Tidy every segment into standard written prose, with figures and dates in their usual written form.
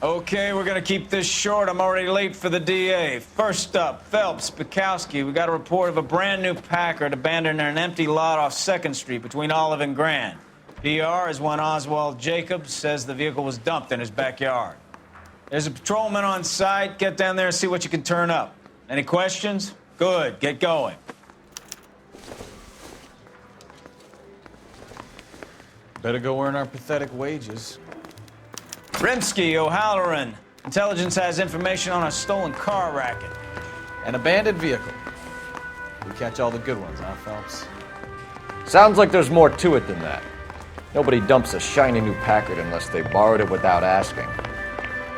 Okay, we're gonna keep this short. I'm already late for the DA. First up, Phelps, Bekowsky. We got a report of a brand new Packard abandoned in an empty lot off 2nd Street between Olive and Grand. PR is one Oswald Jacobs says the vehicle was dumped in his backyard. There's a patrolman on site. Get down there and see what you can turn up. Any questions? Good, get going. Better go earn our pathetic wages. Rimsky, O'Halloran. Intelligence has information on a stolen car racket. An abandoned vehicle. We catch all the good ones, huh, Phelps? Sounds like there's more to it than that. Nobody dumps a shiny new Packard unless they borrowed it without asking.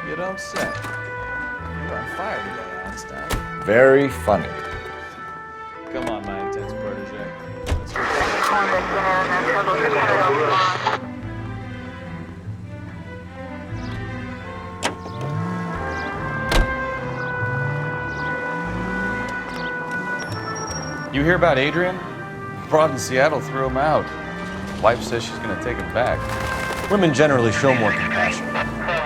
You don't say. You're on fire today, Einstein. Very funny. Come on, my intense protege. Let's go. You hear about Adrian? Broad in Seattle threw him out. Wife says she's gonna take him back. Women generally show more compassion.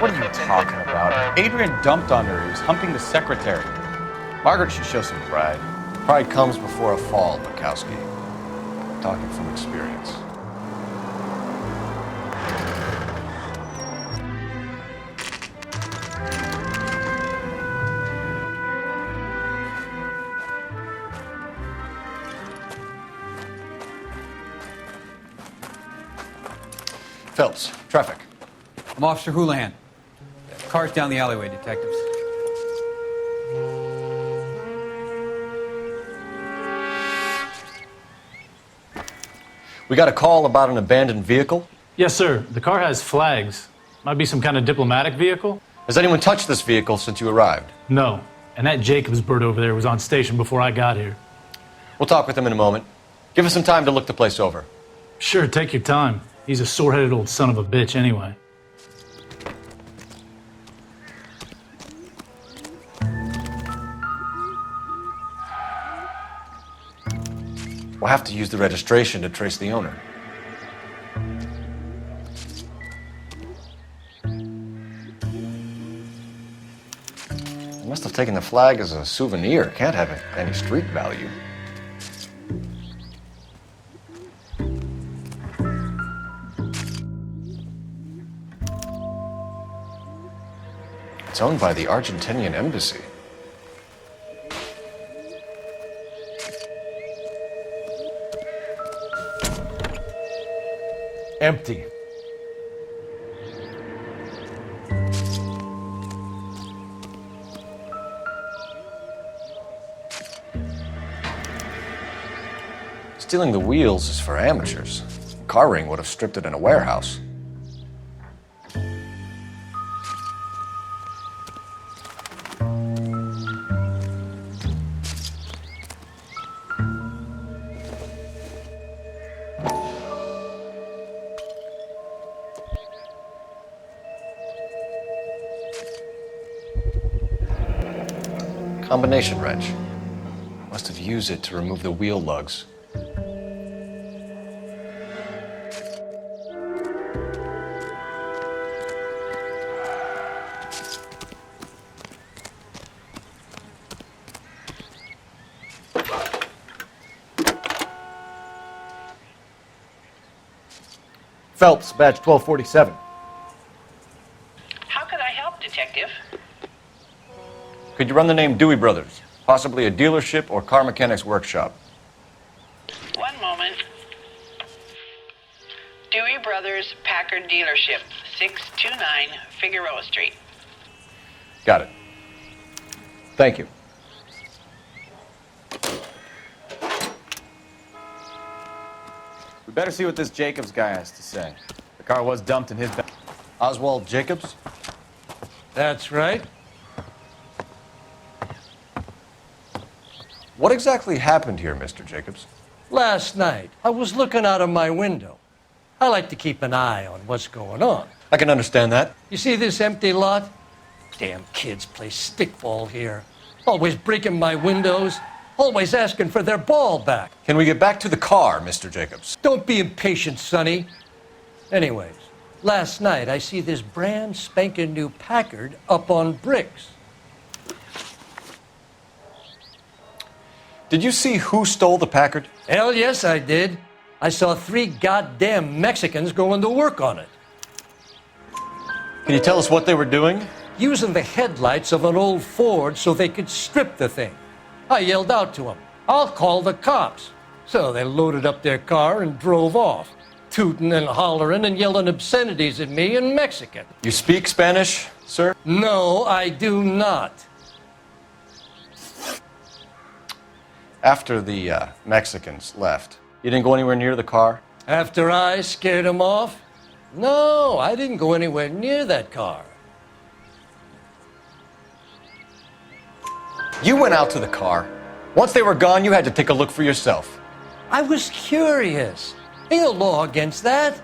What are you talking about? Adrian dumped on her. He was humping the secretary. Margaret should show some pride. Pride comes before a fall, Bekowsky. Talking from experience. Phelps, traffic. I'm Officer Houlihan. Cars down the alleyway, detectives. We got a call about an abandoned vehicle. Yes, sir. The car has flags. Might be some kind of diplomatic vehicle? Has anyone touched this vehicle since you arrived? No. And that Jacobs bird over there was on station before I got here. We'll talk with him in a moment. Give us some time to look the place over. Sure, take your time. He's a sore-headed old son of a bitch anyway. We'll have to use the registration to trace the owner. He must have taken the flag as a souvenir. Can't have any street value. It's owned by the Argentinian embassy. Empty. Stealing the wheels is for amateurs. Car ring would have stripped it in a warehouse. Combination wrench. Must have used it to remove the wheel lugs. Phelps, badge 1247. How could I help, Detective? Could you run the name Dewey Brothers? Possibly a dealership or car mechanics workshop. One moment. Dewey Brothers Packard Dealership, 629 Figueroa Street. Got it. Thank you. We better see what this Jacobs guy has to say. The car was dumped in his back. Oswald Jacobs? That's right. What exactly happened here, Mr. Jacobs? Last night, I was looking out of my window. I like to keep an eye on what's going on. I can understand that. You see this empty lot? Damn kids play stickball here. Always breaking my windows. Always asking for their ball back. Can we get back to the car, Mr. Jacobs? Don't be impatient, Sonny. Anyways, Last night, I see this brand spanking new Packard up on bricks. Did you see who stole the Packard? Hell yes, I did. I saw 3 goddamn Mexicans going to work on it. Can you tell us what they were doing? Using the headlights of an old Ford so they could strip the thing. I yelled out to them, "I'll call the cops." So they loaded up their car and drove off, tooting and hollering and yelling obscenities at me in Mexican. You speak Spanish, sir? No, I do not. After the Mexicans left, you didn't go anywhere near the car? After I scared them off? No, I didn't go anywhere near that car. You went out to the car. Once they were gone, you had to take a look for yourself. I was curious. Ain't no law against that.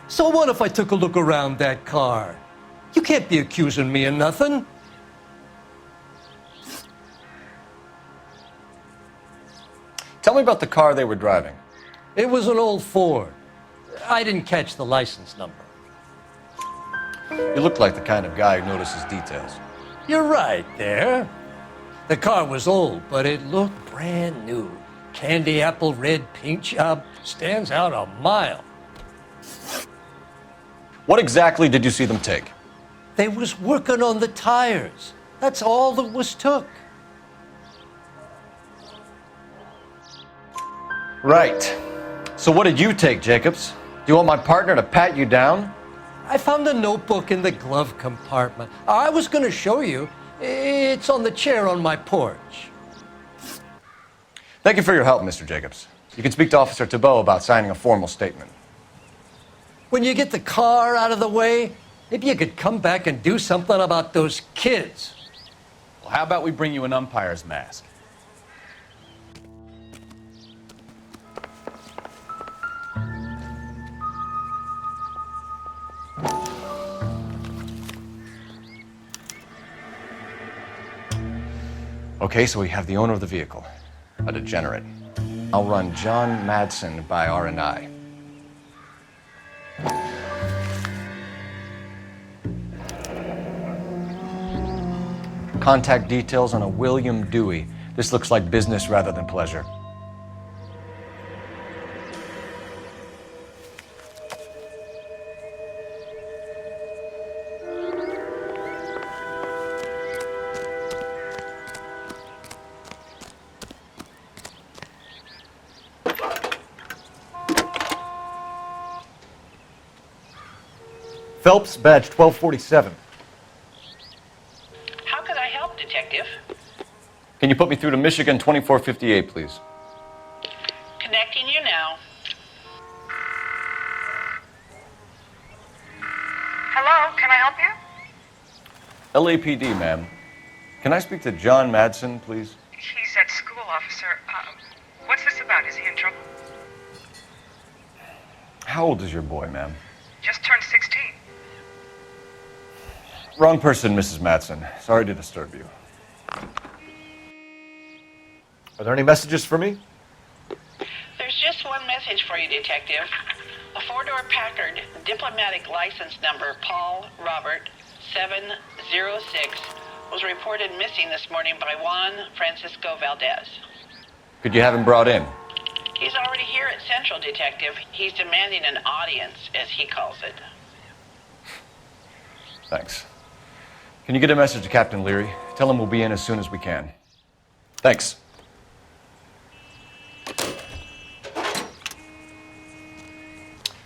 So what if I took a look around that car? You can't be accusing me of nothing. Tell me about the car they were driving. It was an old Ford. I didn't catch the license number. You look like the kind of guy who notices details. You're right there. The car was old, but it looked brand new. Candy apple red paint job stands out a mile. What exactly did you see them take? They was working on the tires. That's all that was took. Right. So what did you take, Jacobs? Do you want my partner to pat you down? I found a notebook in the glove compartment. I was going to show you. It's on the chair on my porch. Thank you for your help, Mr. Jacobs. You can speak to Officer Thibault about signing a formal statement. When you get the car out of the way, maybe you could come back and do something about those kids. Well, how about we bring you an umpire's mask? Okay, so we have the owner of the vehicle, a degenerate. I'll run John Madsen by R&I. Contact details on a William Dewey. This looks like business rather than pleasure. Phelps, badge 1247. How could I help, Detective? Can you put me through to Michigan 2458, please? Connecting you now. Hello, can I help you? LAPD, ma'am. Can I speak to John Madsen, please? He's at school, officer. What's this about? Is he in trouble? How old is your boy, ma'am? Just turned 16. Wrong person, Mrs. Madsen. Sorry to disturb you. Are there any messages for me? There's just one message for you, Detective. A 4-door Packard, diplomatic license number Paul Robert 706, was reported missing this morning by Juan Francisco Valdez. Could you have him brought in? He's already here at Central, Detective. He's demanding an audience, as he calls it. Thanks. Can you get a message to Captain Leary? Tell him we'll be in as soon as we can. Thanks.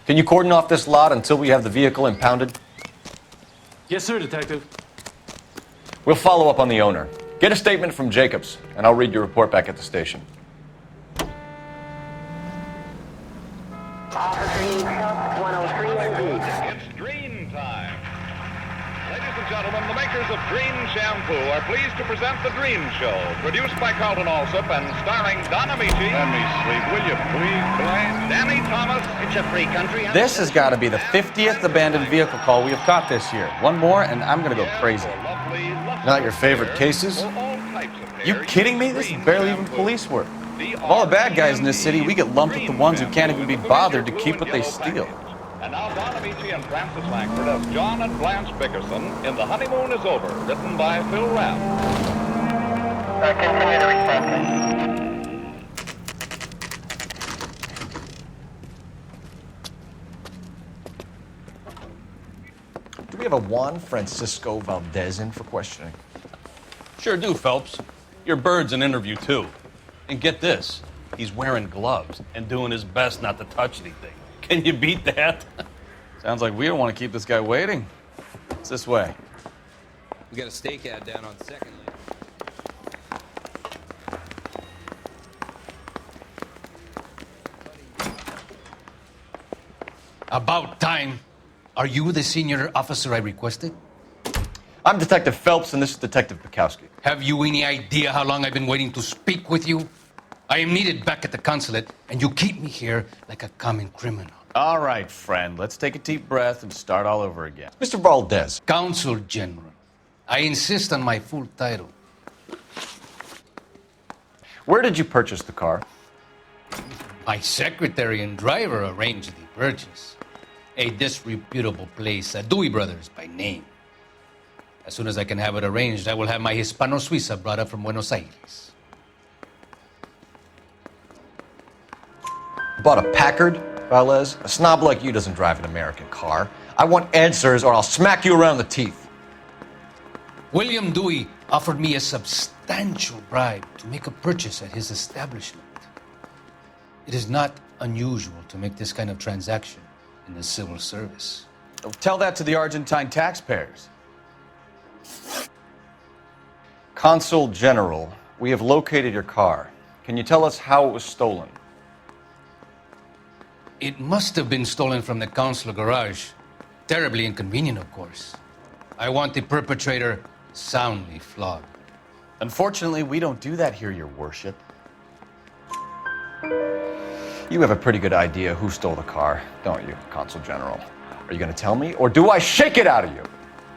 Can you cordon off this lot until we have the vehicle impounded? Yes, sir, Detective. We'll follow up on the owner. Get a statement from Jacobs, and I'll read your report back at the station. It's Green time. Ladies and gentlemen, the makers of Green Shampoo are pleased to present The Green Show, produced by Carlton Alsop and starring Don Amici. Let me sleep, will you please, Blaine? Danny Thomas. It's a free country. This has got to be the 50th abandoned vehicle call we have caught this year. One more, and I'm going to go crazy. Not your favorite cases? You kidding me? This is barely even police work. Of all the bad guys in this city, we get lumped with the ones who can't even be bothered to keep what they steal. And now Don Amici Amici and Francis Langford as John and Blanche Bickerson in The Honeymoon is Over, written by Phil Rapp. Continue the response. Do we have a Juan Francisco Valdez in for questioning? Sure do, Phelps. Your bird's an interview, too. And get this, he's wearing gloves and doing his best not to touch anything. Can you beat that? Sounds like we don't want to keep this guy waiting. It's this way. We got a stakeout down on Second Lane. About time. Are you the senior officer I requested? I'm Detective Phelps, and this is Detective Bekowsky. Have you any idea how long I've been waiting to speak with you? I am needed back at the consulate, and you keep me here like a common criminal. All right, friend. Let's take a deep breath and start all over again. Mr. Valdez. Consul General. I insist on my full title. Where did you purchase the car? My secretary and driver arranged the purchase. A disreputable place, Dewey Brothers by name. As soon as I can have it arranged, I will have my Hispano Suiza brought up from Buenos Aires. Bought a Packard, Valdez? A snob like you doesn't drive an American car. I want answers or I'll smack you around the teeth. William Dewey offered me a substantial bribe to make a purchase at his establishment. It is not unusual to make this kind of transaction in the civil service. Tell that to the Argentine taxpayers. Consul General, we have located your car. Can you tell us how it was stolen? It must have been stolen from the consular garage. Terribly inconvenient, of course. I want the perpetrator soundly flogged. Unfortunately, we don't do that here, Your Worship. You have a pretty good idea who stole the car, don't you, Consul General? Are you going to tell me, or do I shake it out of you?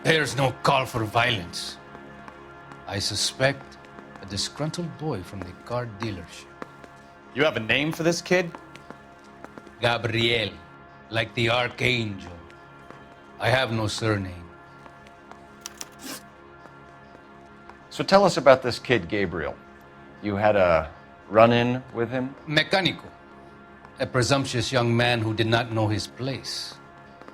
There's no call for violence. I suspect a disgruntled boy from the car dealership. You have a name for this kid? Gabriel, like the archangel. I have no surname. So tell us about this kid, Gabriel. You had a run-in with him? Mecánico. A presumptuous young man who did not know his place.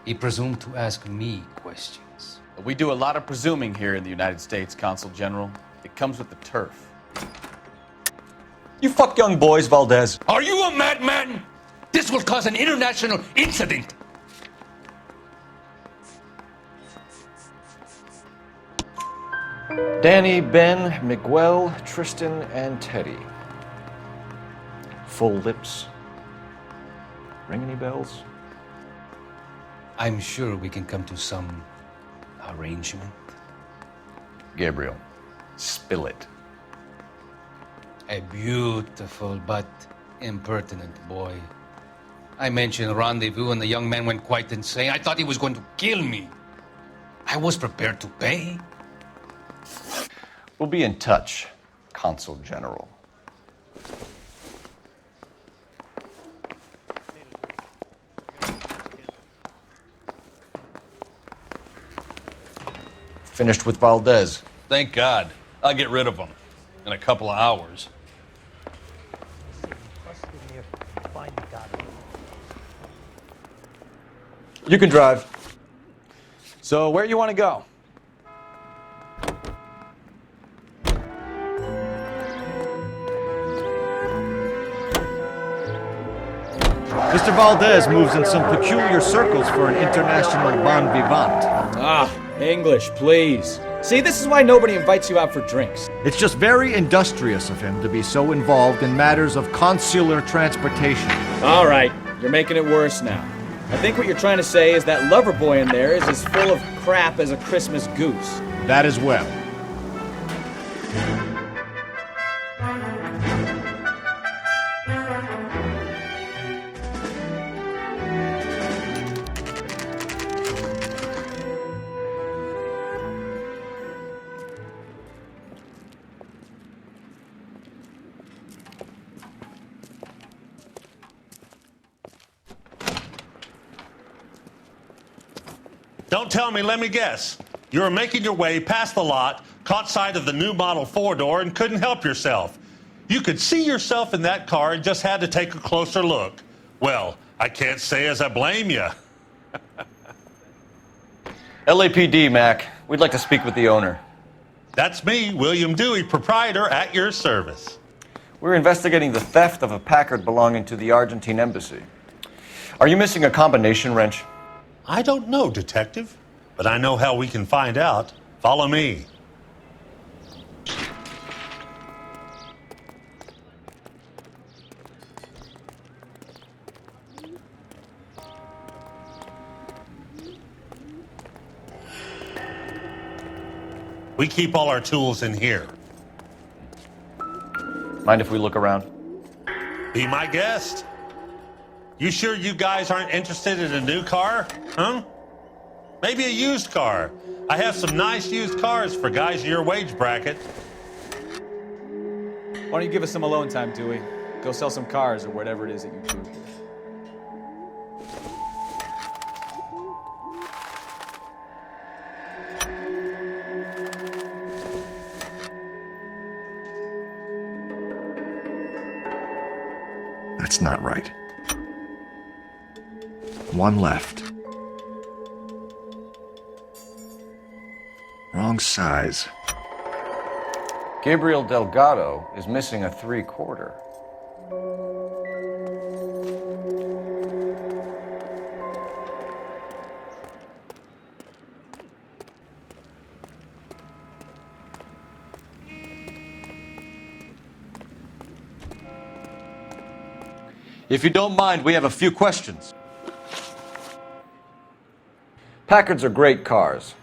He presumed to ask me questions. We do a lot of presuming here in the United States, Consul General. It comes with the turf. You fuck young boys, Valdez. Are you a madman? This will cause an international incident. Danny, Ben, Miguel, Tristan, and Teddy. Full lips. Ring any bells? I'm sure we can come to some arrangement. Gabriel, spill it. A beautiful but impertinent boy. I mentioned rendezvous and the young man went quite insane. I thought he was going to kill me. I was prepared to pay. We'll be in touch, Consul General. Finished with Valdez. Thank God. I'll get rid of him in a couple of hours. You can drive. So where you want to go? Mr. Valdez moves in some peculiar circles for an international bon vivant. Ah, English, please. See, this is why nobody invites you out for drinks. It's just very industrious of him to be so involved in matters of consular transportation. All right, you're making it worse now. I think what you're trying to say is that lover boy in there is as full of crap as a Christmas goose. That as well. Don't tell me, let me guess. You were making your way past the lot, caught sight of the new model four-door, and couldn't help yourself. You could see yourself in that car and just had to take a closer look. Well, I can't say as I blame you. LAPD, Mac. We'd like to speak with the owner. That's me, William Dewey, proprietor, at your service. We're investigating the theft of a Packard belonging to the Argentine embassy. Are you missing a combination wrench? I don't know, Detective, but I know how we can find out. Follow me. We keep all our tools in here. Mind if we look around? Be my guest. You sure you guys aren't interested in a new car? Huh? Maybe a used car. I have some nice used cars for guys in your wage bracket. Why don't you give us some alone time, Dewey? Go sell some cars or whatever it is that you do. That's not right. One left. Wrong size. Gabriel Delgado is missing a 3/4. If you don't mind, we have a few questions. Packards are great cars,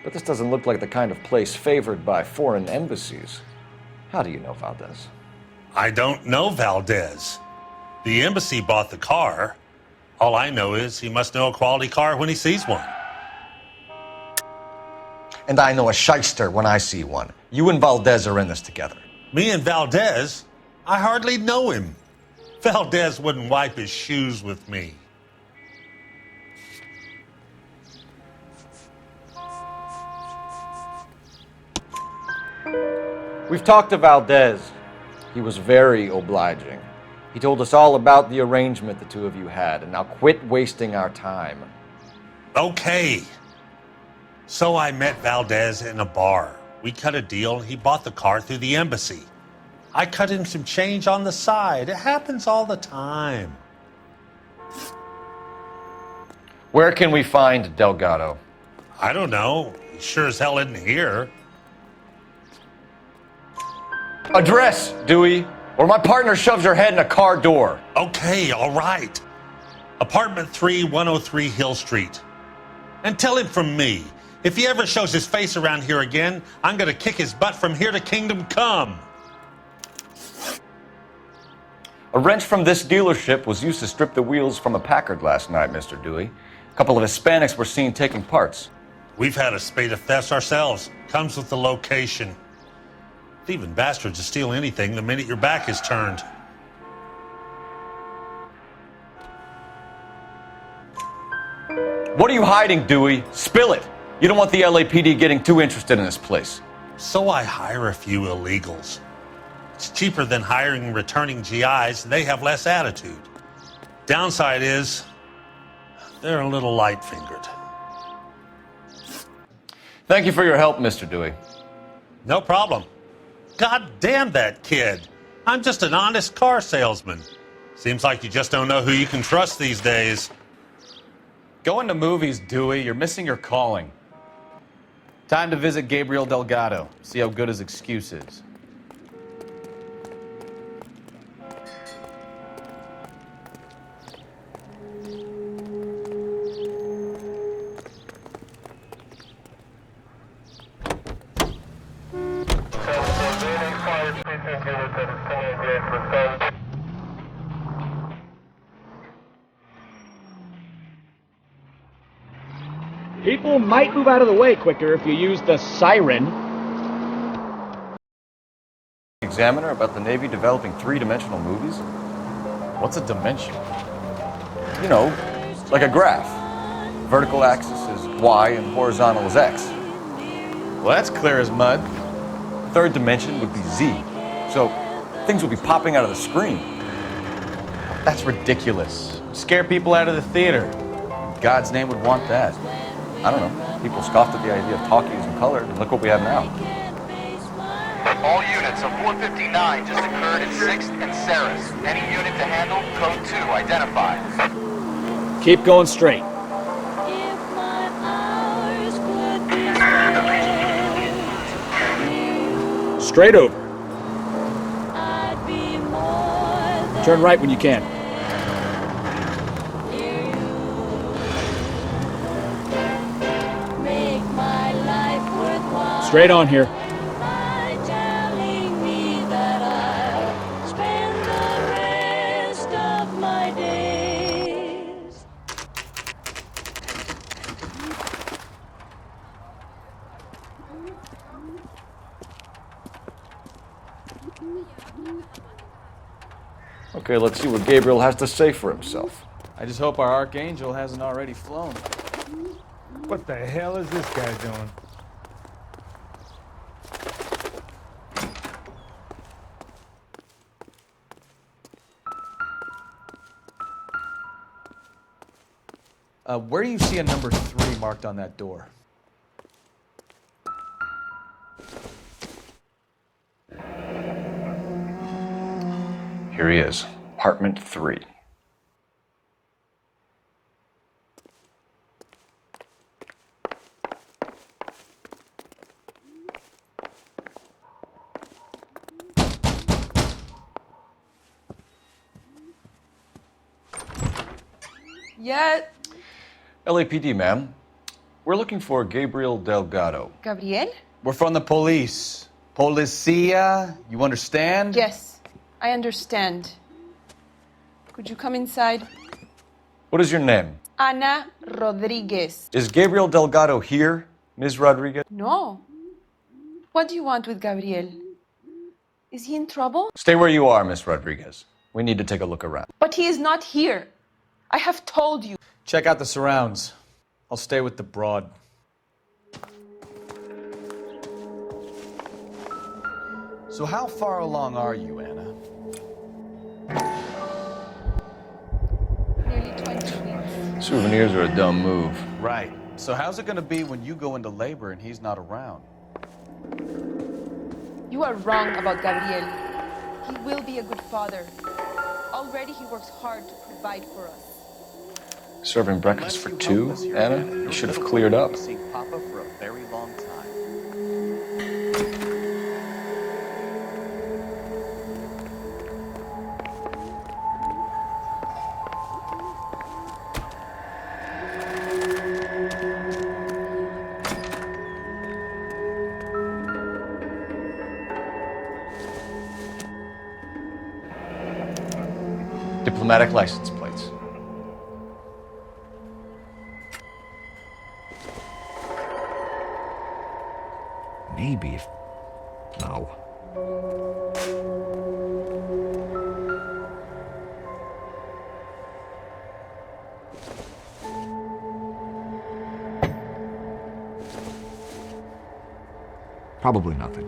but this doesn't look like the kind of place favored by foreign embassies. How do you know Valdez? I don't know Valdez. The embassy bought the car. All I know is he must know a quality car when he sees one. And I know a shyster when I see one. You and Valdez are in this together. Me and Valdez? I hardly know him. Valdez wouldn't wipe his shoes with me. We've talked to Valdez. He was very obliging. He told us all about the arrangement the two of you had, and now quit wasting our time. Okay. So I met Valdez in a bar. We cut a deal and he bought the car through the embassy. I cut him some change on the side. It happens all the time. Where can we find Delgado? I don't know. He sure as hell isn't here. Address, Dewey, or my partner shoves your head in a car door. Okay, all right. Apartment 3, 103 Hill Street. And tell him from me, if he ever shows his face around here again, I'm gonna kick his butt from here to Kingdom Come. A wrench from this dealership was used to strip the wheels from a Packard last night, Mr. Dewey. A couple of Hispanics were seen taking parts. We've had a spate of thefts ourselves. Comes with the location. Thieving bastards will steal anything the minute your back is turned. What are you hiding, Dewey? Spill it. You don't want the LAPD getting too interested in this place. So I hire a few illegals. It's cheaper than hiring returning GIs. They have less attitude. Downside is, they're a little light-fingered. Thank you for your help, Mr. Dewey. No problem. God damn that kid. I'm just an honest car salesman. Seems like you just don't know who you can trust these days. Going to movies, Dewey. You're missing your calling. Time to visit Gabriel Delgado. See how good his excuse is. People might move out of the way quicker if you use the siren. Examiner about the Navy developing three-dimensional movies? What's a dimension? You know, like a graph. Vertical axis is Y and horizontal is X. Well, that's clear as mud. Third dimension would be Z. So things would be popping out of the screen. That's ridiculous. Scare people out of the theater. In God's name would want that. I don't know. People scoffed at the idea of talkies and color, and look what we have now. All units of 459 just occurred at 6th and Saris. Any unit to handle, code 2, identified. Keep going straight. Straight over. Turn right when you can. Straight on here. Okay, let's see what Gabriel has to say for himself. I just hope our Archangel hasn't already flown. What the hell is this guy doing? Where do you see a number 3 marked on that door? Here he is, apartment 3. Yeah. LAPD, ma'am. We're looking for Gabriel Delgado. Gabriel? We're from the police. Policia, you understand? Yes, I understand. Could you come inside? What is your name? Ana Rodriguez. Is Gabriel Delgado here, Ms. Rodriguez? No. What do you want with Gabriel? Is he in trouble? Stay where you are, Ms. Rodriguez. We need to take a look around. But he is not here. I have told you. Check out the surrounds. I'll stay with the broad. So how far along are you, Anna? Nearly 20 weeks. Souvenirs are a dumb move. Right. So how's it going to be when you go into labor and he's not around? You are wrong about Gabriel. He will be a good father. Already he works hard to provide for us. Serving breakfast for 2, Anna? You should have cleared up. Seeing Papa for a very long time. Diplomatic license plates. Maybe if... No. Probably nothing.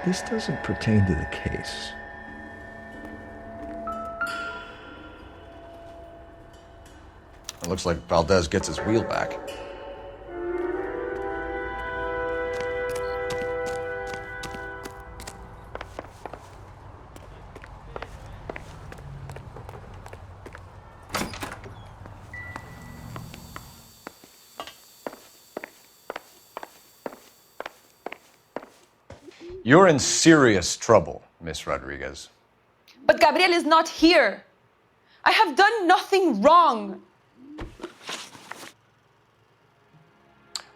This doesn't pertain to the case. It looks like Valdez gets his wheel back. You're in serious trouble, Miss Rodriguez. But Gabriel is not here. I have done nothing wrong.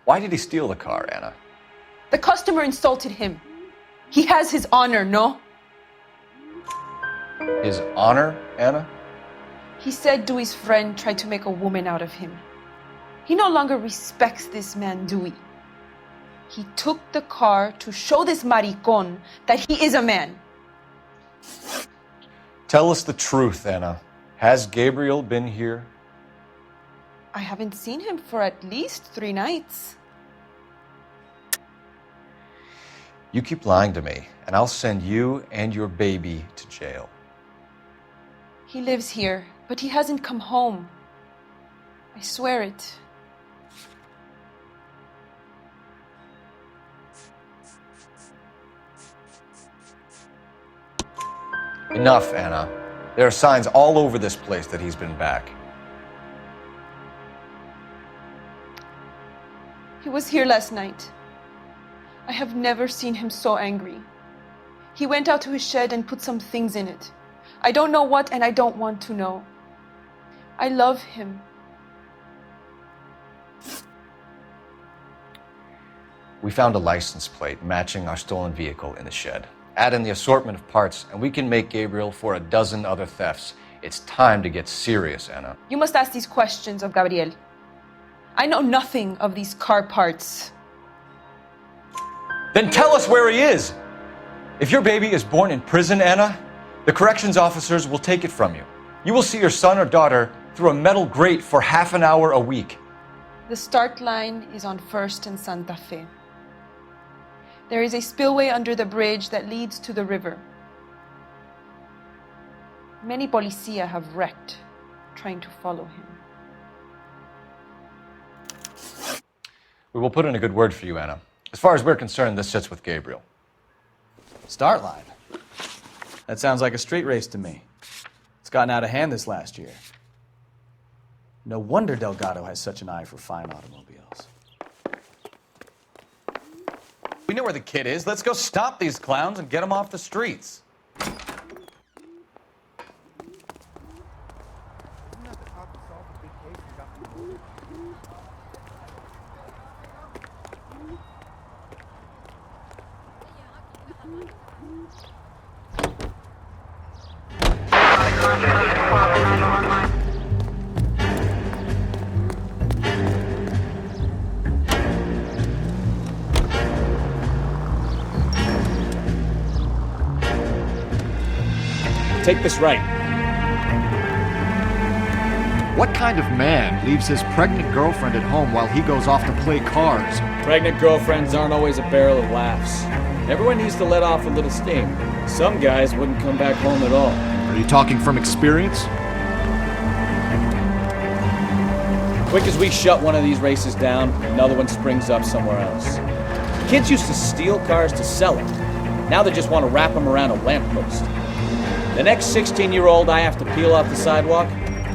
Why did he steal the car, Anna? The customer insulted him. He has his honor, no? His honor, Anna? He said Dewey's friend tried to make a woman out of him. He no longer respects this man, Dewey. He took the car to show this maricón that he is a man. Tell us the truth, Anna. Has Gabriel been here? I haven't seen him for at least 3 nights. You keep lying to me, and I'll send you and your baby to jail. He lives here, but he hasn't come home. I swear it. Enough, Anna. There are signs all over this place that he's been back. He was here last night. I have never seen him so angry. He went out to his shed and put some things in it. I don't know what, and I don't want to know. I love him. We found a license plate matching our stolen vehicle in the shed. Add in the assortment of parts, and we can make Gabriel for a dozen other thefts. It's time to get serious, Anna. You must ask these questions of Gabriel. I know nothing of these car parts. Then tell us where he is! If your baby is born in prison, Anna, the corrections officers will take it from you. You will see your son or daughter through a metal grate for half an hour a week. The start line is on 1st and Santa Fe. There is a spillway under the bridge that leads to the river. Many policia have wrecked trying to follow him. We will put in a good word for you, Anna. As far as we're concerned, this sits with Gabriel. Start line. That sounds like a street race to me. It's gotten out of hand this last year. No wonder Delgado has such an eye for fine automobiles. We know where the kid is. Let's go stop these clowns and get them off the streets. Take this right. What kind of man leaves his pregnant girlfriend at home while he goes off to play cards? Pregnant girlfriends aren't always a barrel of laughs. Everyone needs to let off a little steam. Some guys wouldn't come back home at all. Are you talking from experience? Quick as we shut one of these races down, another one springs up somewhere else. Kids used to steal cars to sell them. Now they just want to wrap them around a lamppost. The next 16-year-old I have to peel off the sidewalk,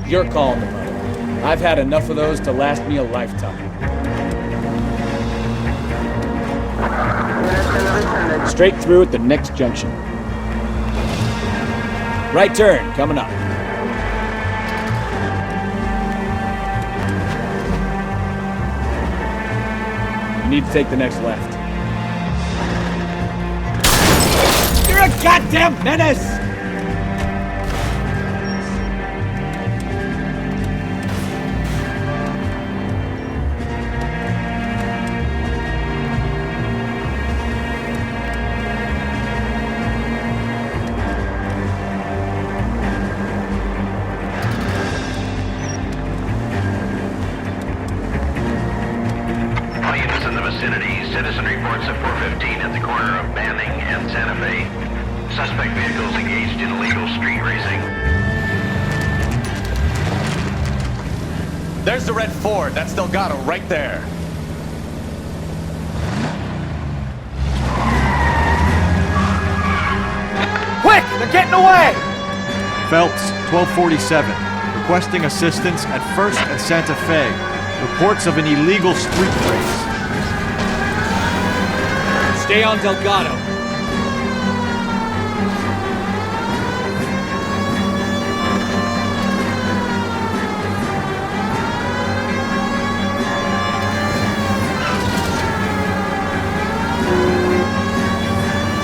you're calling the mother. I've had enough of those to last me a lifetime. Straight through at the next junction. Right turn, coming up. You need to take the next left. You're a goddamn menace! Citizen reports at 415 at the corner of Banning and Santa Fe. Suspect vehicles engaged in illegal street racing. There's the red Ford. That's Delgado right there. Quick! They're getting away! Phelps, 1247. Requesting assistance at 1st and Santa Fe. Reports of an illegal street race. Stay on Delgado.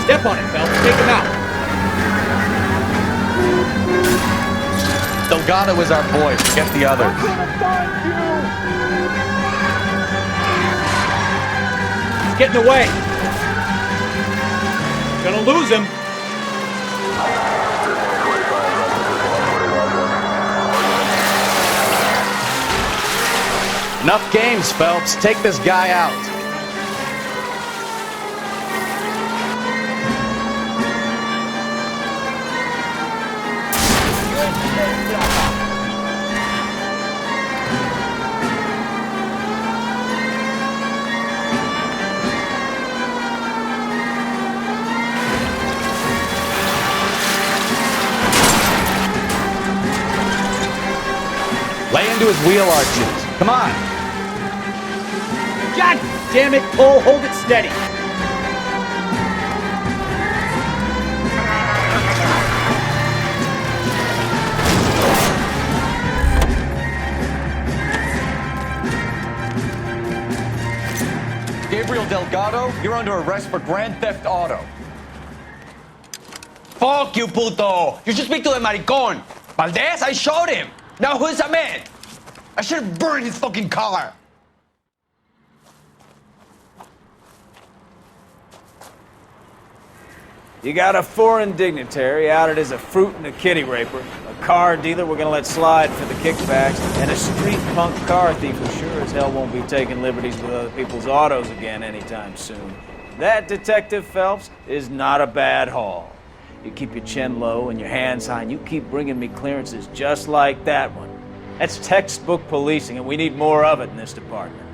Step on it, Phelps. Take him out. Delgado is our boy. Forget the others. I'm gonna find you! He's getting away. Gonna lose him. Enough games, Phelps. Take this guy out. Lay into his wheel arches. Come on. God damn it, Cole. Hold it steady. Gabriel Delgado, you're under arrest for grand theft auto. Fuck you, puto! You should speak to the maricon! Valdez, I showed him! Now who's a man? I should have burned his fucking car! You got a foreign dignitary outed as a fruit and a kitty raper, a car dealer we're gonna let slide for the kickbacks, and a street punk car thief who sure as hell won't be taking liberties with other people's autos again anytime soon. That, Detective Phelps, is not a bad haul. You keep your chin low and your hands high, and you keep bringing me clearances just like that one. That's textbook policing, and we need more of it in this department.